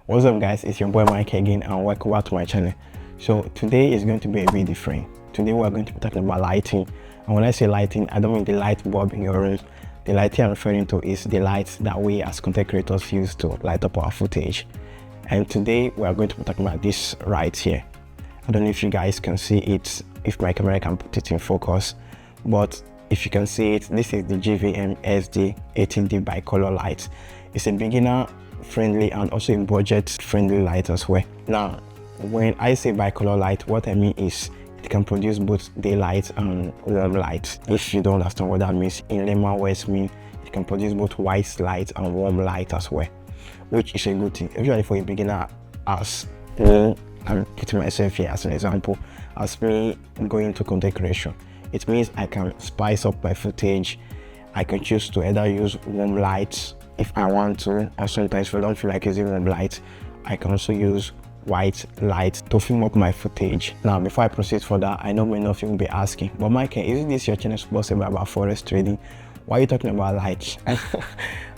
What's up guys, it's your boy Mike again and welcome back to my channel. So today is going to be a bit different. Today we're going to be talking about lighting, and when I say lighting, I don't mean the light bulb in your room. The lighting I'm referring to is the lights that we as content creators use to light up our footage. And today we are going to be talking about this right here. I don't know if you guys can see it, if my camera can put it in focus, but if you can see it, this is the Gvm Sd80D Bicolor light. It's a beginner friendly and also a budget friendly light as well. Now when I say bicolor light, what I mean is it can produce both daylight and warm light. If you don't understand what that means, in layman words mean it can produce both white light and warm light as well, which is a good thing, usually for a beginner. As me, I'm putting myself here as an example, as me going into content creation, it means I can spice up my footage. I can choose to either use warm lights if I want to, or sometimes if I don't feel like using warm light, I can also use white light to film up my footage. Now before I proceed further, I know many of you will be asking, but Mike, isn't this your channel supposed to be about forex trading? Why are you talking about lights?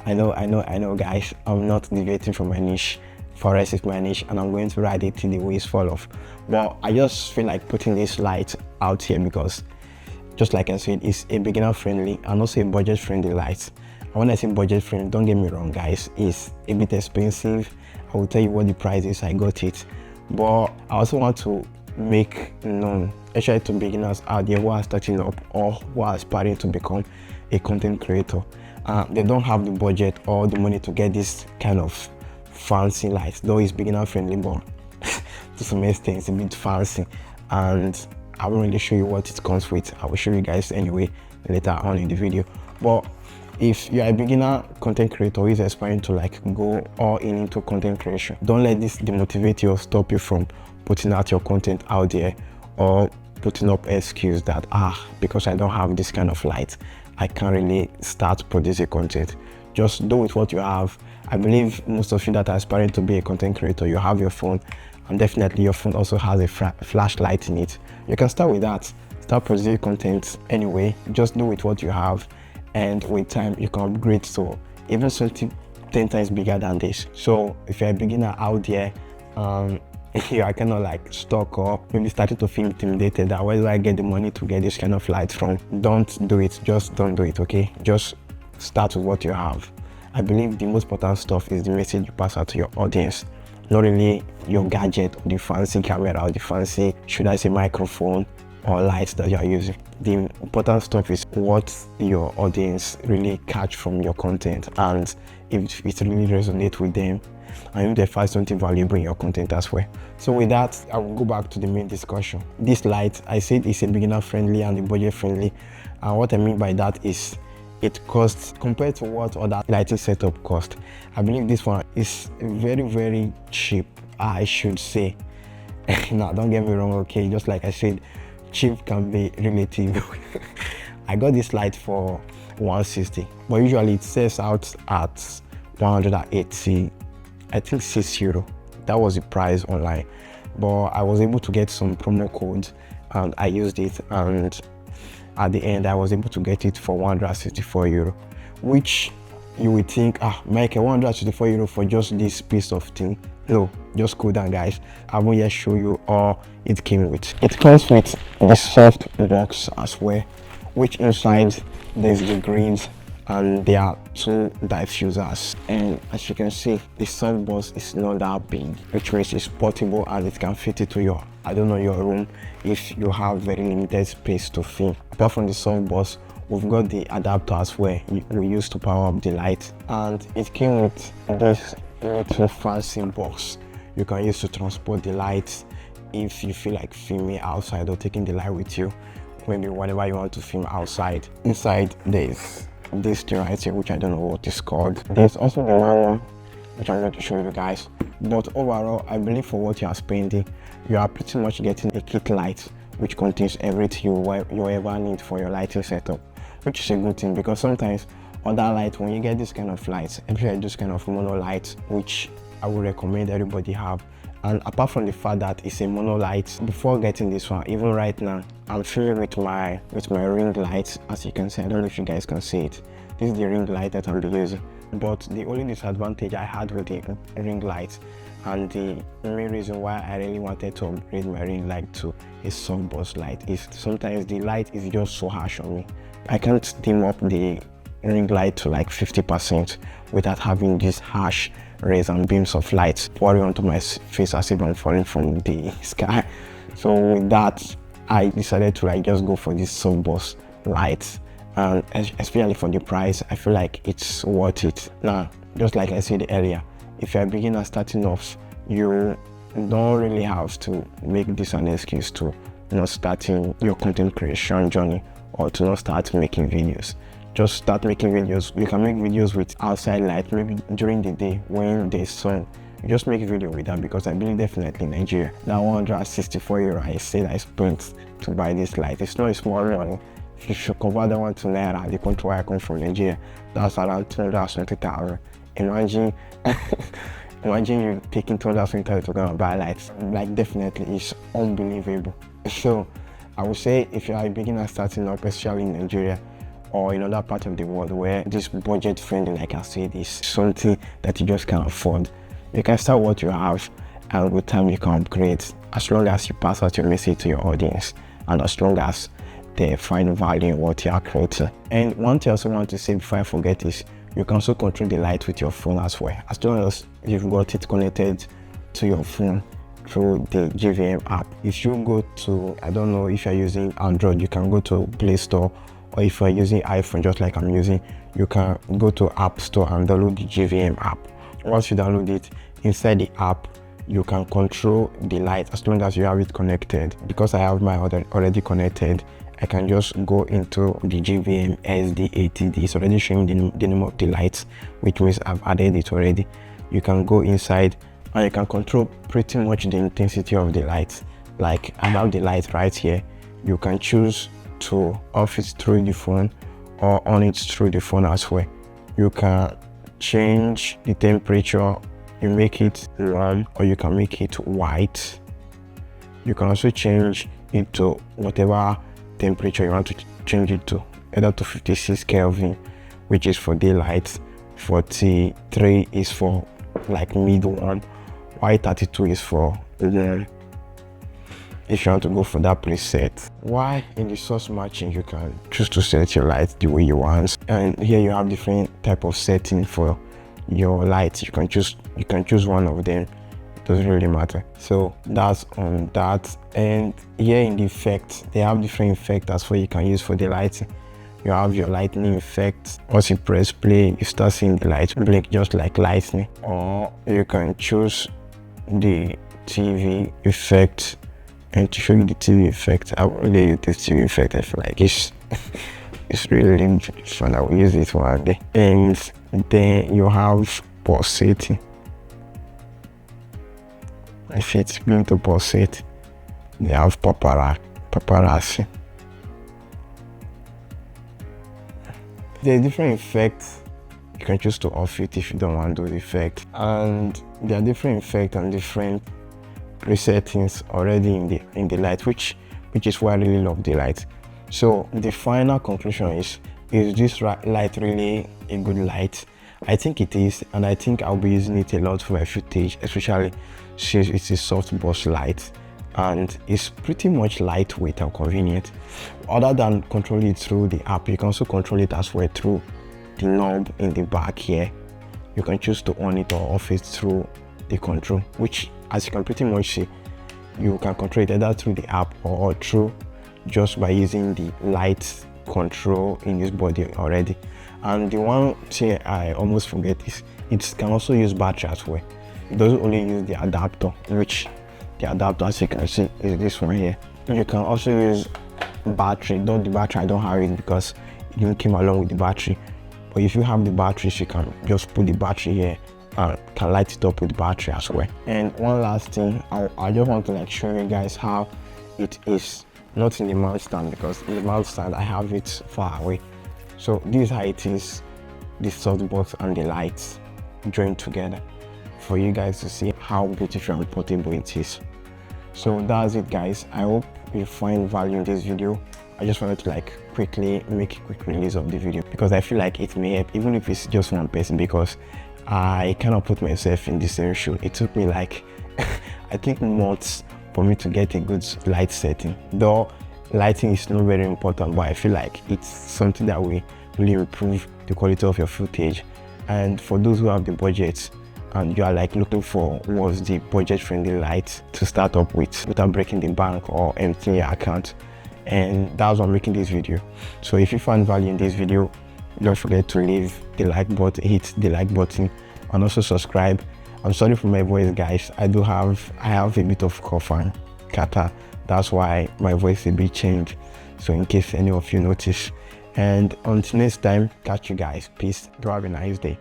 I know guys, I'm not deviating from my niche. Forex is my niche and I'm going to ride it till the wheels fall off. But I just feel like putting this light out here because, just like I said, it's a beginner friendly and also a budget friendly light. And when I say budget friendly, don't get me wrong guys, it's a bit expensive. I will tell you what the price is, I got it. But I also want to make known, especially to beginners out there who are starting up or who are aspiring to become a content creator. They don't have the budget or the money to get this kind of fancy lights, though it's beginner friendly, but to some extent it's a bit fancy, and I won't really show you what it comes with. I will show you guys anyway later on in the video. But if you're a beginner content creator who is aspiring to like go all in into content creation, don't let this demotivate you or stop you from putting out your content out there, or putting up excuse that because I don't have this kind of light, I can't really start producing content. Just do with what you have. I believe most of you that are aspiring to be a content creator, you have your phone, and definitely your phone also has a flashlight in it. You can start with that, start producing content anyway. Just do with what you have, and with time you can upgrade to even something 10 times bigger than this. So if you're a beginner out there, you are kind of like stuck or maybe starting to feel intimidated that where do I get the money to get this kind of light from, don't do it. Just don't do it, okay? Just start with what you have. I believe the most important stuff is the message you pass out to your audience, not really your gadget or the fancy camera or the fancy, should I say, microphone or lights that you are using. The important stuff is what your audience really catch from your content, and if it really resonates with them, and if they find something valuable in your content as well. So with that, I will go back to the main discussion. This light, I said, is a beginner friendly and a budget friendly, and what I mean by that is it costs, compared to what other lighting setup cost, I believe this one is very cheap, I should say. Now don't get me wrong, okay, just like I said, cheap can be relative. I got this light for 160, but usually it sells out at 180, I think €60. That was the price online, but I was able to get some promo codes and I used it, and at the end I was able to get it for €164, which you would think, Mike, €164 for just this piece of thing. No, just cool down guys. I will just show you all it came with. It comes with the soft box as well, which inside there's the greens and there are two diffusers, and as you can see, the soft box is not that big, which means it's portable and it can fit into your, I don't know, your room if you have very limited space to film. Apart from the soft box, we've got the adapter as well we use to power up the light, and it came with this little fancy box you can use to transport the lights if you feel like filming outside or taking the light with you, maybe whenever you want to film outside. Inside there's this thing right here, which I don't know what it's called. There's also the manual, which I'm going to show you guys. But overall, I believe for what you are spending, you are pretty much getting a kit light which contains everything you ever need for your lighting setup, which is a good thing, because sometimes other light, when you get this kind of lights, especially this kind of mono light, which I would recommend everybody have, and apart from the fact that it's a mono light, before getting this one, even right now I'm filming with my ring light. As you can see, I don't know if you guys can see it, this is the ring light that I'll be using. But the only disadvantage I had with the ring light And the main reason why I really wanted to upgrade my ring light to a softbox light is sometimes the light is just so harsh on me. I can't dim up the ring light to like 50% without having these harsh rays and beams of light pouring onto my face as if I'm falling from the sky. So with that, I decided to like just go for this softbox light, and especially for the price, I feel like it's worth it. Now, just like I said earlier, if you're a beginner starting off, you don't really have to make this an excuse to not starting your content creation journey or to not start making videos. Just start making videos. You can make videos with outside light, maybe during the day when there's sun. You just make a video with that, because I believe definitely in Nigeria, that 164 euro I said I spent to buy this light, it's not a small money. If you should convert that one to Naira, the country where I come from, Nigeria, that's around 220,000. Imagine imagine you taking 220,000 to go and buy lights. Like, definitely it's unbelievable. So I would say if you are a beginner starting up, especially in Nigeria or in other part of the world where this budget friendly, like I said, is something that you just can't afford, you can start what you have, and with time you can upgrade, as long as you pass out your message to your audience and as long as they find value in what you are creating. And one thing I also want to say before I forget is, you can also control the light with your phone as well, as long as you've got it connected to your phone through the Gvm app. If you go to, I don't know if you're using Android, you can go to Play Store, or if you're using iPhone just like I'm using, you can go to App Store and download the Gvm app. Once you download it, inside the app you can control the light as long as you have it connected. Because I have mine already connected, I can just go into the Gvm Sd80D. It's already showing the name of the light, which means I've added it already. You can go inside and you can control pretty much the intensity of the light. Like, I have the light right here. You can choose to off it through the phone or on it through the phone as well. You can change the temperature. You make it warm or you can make it white. You can also change it to whatever temperature you want to change it to, either to 56 Kelvin, which is for daylight, 43 is for like mid one, while 32 is for warm, if you want to go for that preset. While in the source matching, you can choose to set your light the way you want, and here you have different type of setting for your lights. You can choose one of them, it doesn't really matter. So that's on that. And here in the effect, they have different effects as well you can use for the lighting. You have your lightning effect. Once you press play, you start seeing the light blink just like lightning. Or you can choose the TV effect. And to show you the TV effect, I will really use this TV effect. I feel like it's really fun. I will use it one day. And then you have pulsating. If it's going to pulsate, they have paparazzi. There are different effects. You can choose to off it if you don't want to do the effect. And there are different effects and different presettings already in the light, which is why I really love the light. So the final conclusion is this light really a good light? I think it is, and I think I'll be using it a lot for my footage, especially since it's a softbox light and it's pretty much lightweight and convenient. Other than controlling it through the app, you can also control it as well through the knob in the back here. You can choose to on it or off it through the control, which, as you can pretty much see, you can control it either through the app or through just by using the light control in this body already. And the one thing I almost forget is it can also use battery as well. It doesn't only use the adapter, which the adapter, as you can see, is this one here. You can also use battery, though the battery I don't have it because it didn't come along with the battery. But if you have the batteries, you can just put the battery here and can light it up with battery as well. And one last thing, I just want to like show you guys how it is, not in the mount stand, because in the mount stand I have it far away. So this is how it is, the softbox and the lights joined together, for you guys to see how beautiful and portable it is. So that's it, guys. I hope you find value in this video. I just wanted to like quickly make a quick release of the video because I feel like it may help, even if it's just one person, because I kind of put myself in the same shoe. It took me like I think months for me to get a good light setting. Though lighting is not very important, but I feel like it's something that will really improve the quality of your footage. And for those who have the budget and you are like looking for what's the budget friendly light to start up with without breaking the bank or emptying your account, and that's why I'm making this video. So if you found value in this video, don't forget to leave the like button, hit the like button, and also subscribe. I'm sorry for my voice, guys. I have a bit of cough and catarrh. That's why my voice is a bit changed. So in case any of you notice. And until next time, catch you guys. Peace. Do have a nice day.